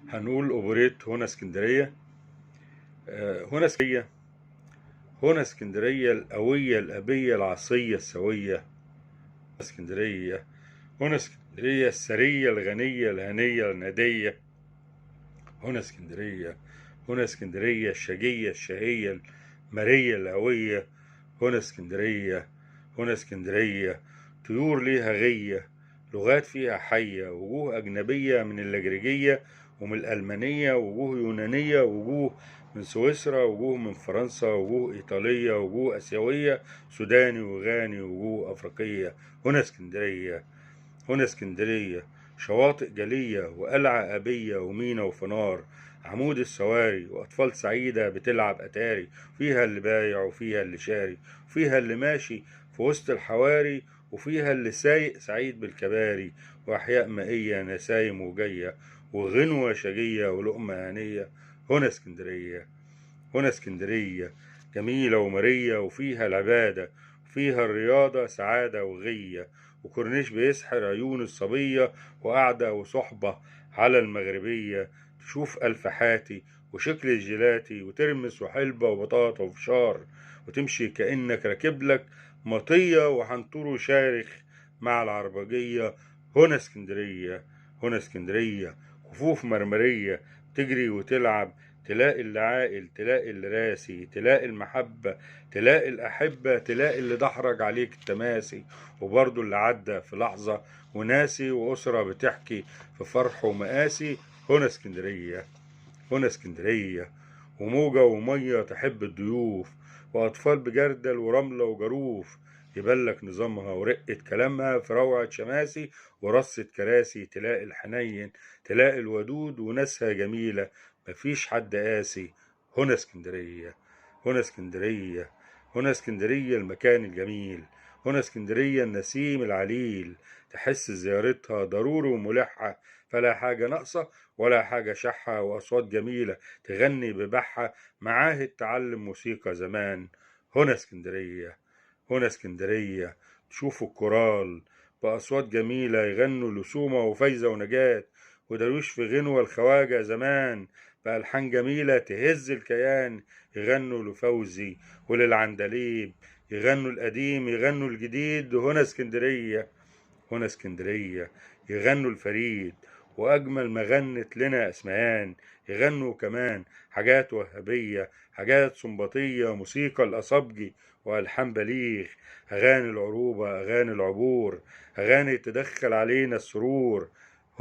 هنقول أوبريت هنا اسكندرية. هنا اسكندرية، هنا اسكندرية القوية الأبية العصية السوية. اسكندرية، هنا اسكندرية السرية الغنية الهنية الندية. هنا اسكندرية، هنا اسكندرية الشجية الشهية المرية القوية. هنا اسكندرية، هنا اسكندرية طيور ليها غية، لغات فيها حية، وجوه أجنبية من اللجرجية ومن الألمانية، وجوه يونانية، وجوه من سويسرا، وجوه من فرنسا، وجوه إيطالية، وجوه آسيوية، سوداني وغاني، وجوه أفريقية. هنا اسكندرية، هنا اسكندرية شواطئ جلية وقلعة أبية ومينا وفنار، عمود السواري وأطفال سعيدة بتلعب أتاري، فيها اللي بايع وفيها اللي شاري، وفيها اللي ماشي في وسط الحواري، وفيها اللي سايق سعيد بالكباري، وأحياء مائية نسايم وجية، وغنوة شجية ولقمة هنية. هنا اسكندرية، هنا اسكندرية جميلة ومرية، وفيها العبادة وفيها الرياضة سعادة وغية، وكورنيش بيسحر عيون الصبية، وقعدة وصحبة على المغربية، تشوف ألف حاتي وشكل الجيلاتي، وترمس وحلبة وبطاطا وفشار، وتمشي كأنك راكب لك مطية وحنطور شارخ مع العربجية. هنا اسكندرية، هنا اسكندرية كفوف مرمرية، تجري وتلعب، تلاقي اللي عاقل، تلاقي اللي راسي، تلاقي المحبة، تلاقي الأحبة، تلاقي اللي دحرج عليك التماسي، وبرضه اللي عدى في لحظة وناسي، وأسرة بتحكي في فرح ومآسي. هنا اسكندرية، هنا اسكندرية وموجة ومية تحب الضيوف، وأطفال بجردل ورملة وجروف، يبلك نظامها ورقة كلامها في روعة شماسي ورصة كراسي، تلاقي الحنين، تلاقي الودود، وناسها جميلة مفيش حد قاسي. هنا اسكندرية، هنا اسكندرية، هنا اسكندرية المكان الجميل. هنا اسكندرية النسيم العليل، تحس زيارتها ضروري وملحة، فلا حاجة ناقصة ولا حاجة شحة، وأصوات جميلة تغني ببحة، معاهد تعلم موسيقى زمان. هنا اسكندرية، هنا اسكندرية تشوف الكورال بأصوات جميلة يغنوا لسومة وفايزة ونجاة، ودرويش في غنوة الخواجة زمان بألحان جميلة تهز الكيان، يغنوا لفوزي وللعندليب، يغنوا القديم يغنوا الجديد. هنا اسكندرية، هنا اسكندرية يغنوا الفريد، وأجمل ما غنت لنا أسمهان، يغنوا كمان حاجات وهابية، حاجات سنباطية، موسيقى الأصابجي وألحان بليغ، أغاني العروبة، أغاني العبور، أغاني تدخل علينا السرور.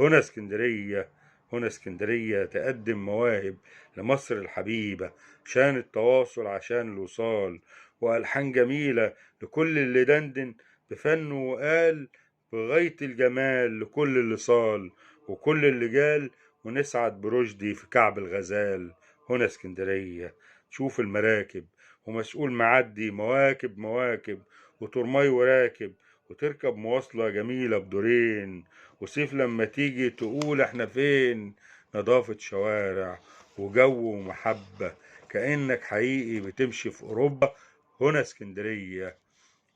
هنا اسكندرية، هنا اسكندرية تقدم مواهب لمصر الحبيبة، عشان التواصل عشان الوصال، وألحان جميلة لكل اللي دندن بفنه وقال بغاية الجمال، لكل اللي صال وكل اللي جال، ونسعد برشدي في كعب الغزال. هنا اسكندرية تشوف المراكب ومسؤول معدي، مواكب مواكب وترمي وراكب، وتركب مواصلة جميلة بدورين، وصيف لما تيجي تقول احنا فين، نظافة شوارع وجو ومحبة، كأنك حقيقي بتمشي في أوروبا. هنا اسكندرية،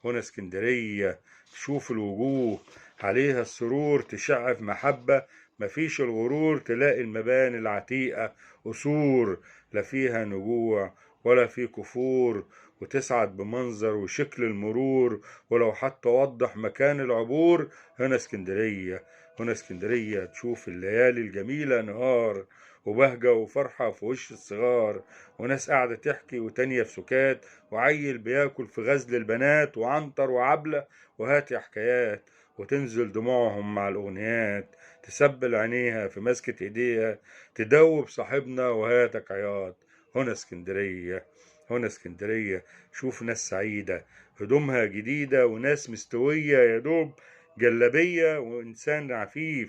هنا اسكندرية تشوف الوجوه عليها السرور، تشع في محبة مفيش الغرور، تلاقي المباني العتيقة قصور لا فيها نجوع ولا في كفور، وتسعد بمنظر وشكل المرور، ولو حتى وضح مكان العبور. هنا اسكندرية، هنا اسكندرية تشوف الليالي الجميلة نهار، وبهجة وفرحة في وش الصغار، وناس قاعدة تحكي وتانية في سكات، وعيل بياكل في غزل البنات، وعنتر وعبلة وهاتي حكايات، وتنزل دموعهم مع الأغنيات، تسبل عينيها في مسكة ايديها، تدوب صاحبنا وهاتك عياط. هنا اسكندرية، هنا اسكندرية شوف ناس سعيدة هدومها جديدة، وناس مستوية يا دوب جلبية، وإنسان عفيف،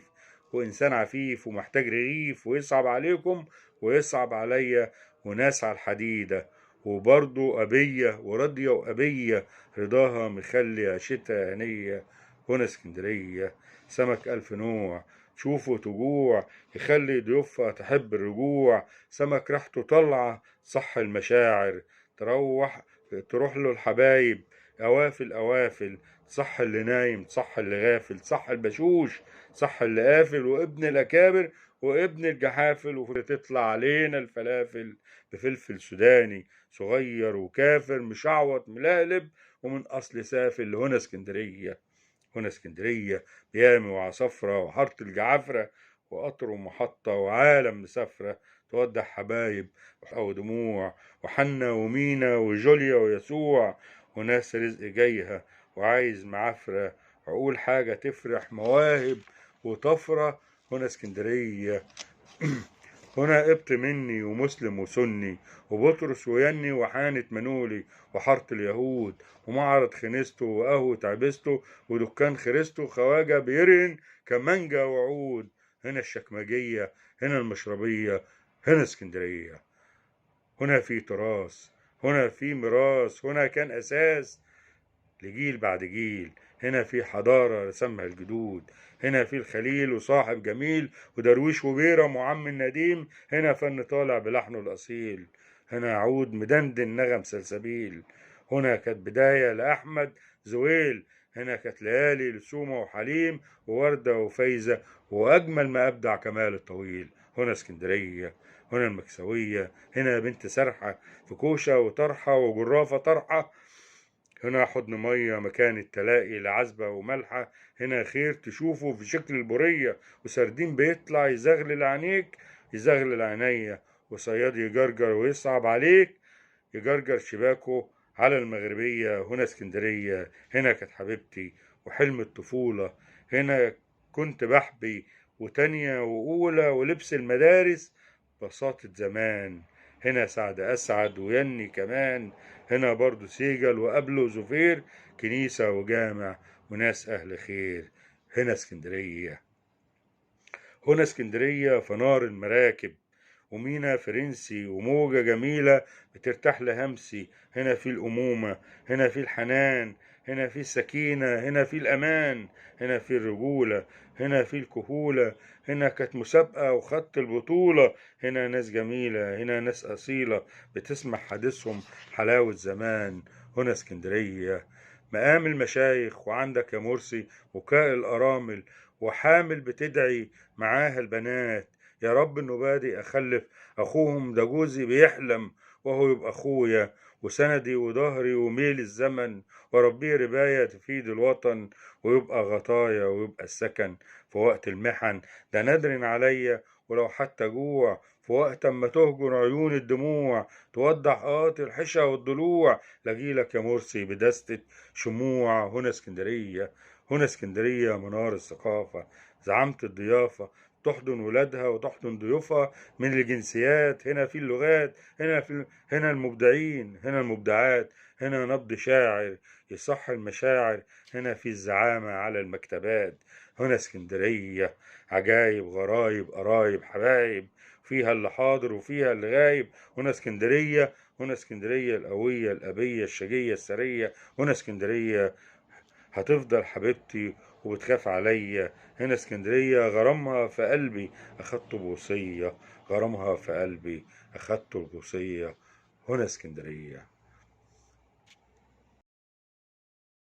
وإنسان عفيف ومحتاج رغيف، ويصعب عليكم ويصعب عليا، وناس على الحديدة وبرضه أبية وراضية وأبية، رضاها مخلي عيشتها هنية. هنا اسكندرية سمك ألف نوع، تشوفه تجوع يخلي ضيوفها تحب الرجوع، سمك ريحته طالعة صح المشاعر، تروح تروح له الحبايب أوافل أوافل، صح اللي نايم صح اللي غافل، صح البشوش صح اللي قافل، وابن الأكابر وابن الجحافل، وتطلع علينا الفلافل بفلفل سوداني صغير وكافر مشعوط ملهلب ومن أصل سافل. هنا اسكندرية، هنا اسكندرية بيامي وعصفرة وحارة الجعفرة وقطر ومحطة وعالم مسافرة، تودع حبايب ودموع وحنا ومينا وجوليا ويسوع وناس رزق جايها وعايز معفرة، عقول حاجة تفرح مواهب وطفرة. هنا اسكندرية هنا قبط مني ومسلم وسني وبطرس ويني وحانة منولي وحارة اليهود ومعرض خنستو وقهوة عبستو ودكان خرستو خواجة بيرهن كمانجا وعود. هنا الشكمجية، هنا المشربية، هنا اسكندرية. هنا في تراث، هنا في ميراث، هنا كان أساس لجيل بعد جيل. هنا في حضارة رسمها الجدود، هنا في الخليل وصاحب جميل ودرويش وبيرم وعم النديم. هنا فن طالع بلحنه الأصيل، هنا عود مدندن نغم سلسبيل. هنا كانت بداية لأحمد زويل، هنا كانت ليالي لسومة وحليم ووردة وفايزة وأجمل ما أبدع كمال الطويل. هنا اسكندرية، هنا المكسوية، هنا بنت سرحة في كوشة وطرحة وجرافة طرحة. هنا حضن مية مكان التلاقي لعذبة وملحة. هنا خير تشوفه في شكل البورية وسردين بيطلع يزغلل عينيك يزغلل عينيا، وصياد يجرجر ويصعب عليك يجرجر شباكه على المغربية. هنا اسكندرية، هنا كانت حبيبتي وحلم الطفولة. هنا كنت بحبي وتانية وأولى ولبس المدارس بساطة زمان. هنا سعد أسعد ويني كمان. هنا برضو سيجل وقبله زفير، كنيسة وجامع وناس أهل خير. هنا اسكندرية، هنا اسكندرية فنار المراكب ومينا فرنسي وموجة جميلة بترتاح لهمسي. هنا في الأمومة، هنا في الحنان، هنا في السكينة، هنا في الأمان، هنا في الرجولة، هنا في الكهولة. هنا كانت مسابقة وخدت البطولة. هنا ناس جميلة، هنا ناس أصيلة بتسمع حديثهم حلاوة زمان. هنا اسكندرية مقام المشايخ، وعندك يا مرسي وكاء الأرامل وحامل بتدعي معاها البنات يا رب انه بادئ اخلف اخوهم ده جوزي بيحلم وهو يبقى اخويا وسندي وظهري وميل الزمن، وربيه رباية تفيد الوطن ويبقى غطايا ويبقى السكن في وقت المحن. ده نادر عليا ولو حتى جوع في وقت اما تهجر عيون الدموع تودع قاط الحشا والضلوع. لاجيلك يا مرسي بدستة شموع. هنا اسكندرية، هنا اسكندرية منار الثقافة، زعامة الضيافة تحضن ولادها وتحضن ضيوفها من الجنسيات. هنا في اللغات، هنا المبدعين، هنا المبدعات. هنا نبض شاعر يصح المشاعر، هنا في الزعامة على المكتبات. هنا اسكندرية عجايب غرايب قرايب حبايب، فيها اللي حاضر وفيها اللي غايب. هنا اسكندرية، هنا اسكندرية القوية الأبية الشجية السرية. هنا اسكندرية هتفضل حبيبتي وبتخاف عليا. هنا اسكندرية غرامها في قلبي أخدته بوصية، غرامها في قلبي أخدته الوصية. هنا اسكندرية.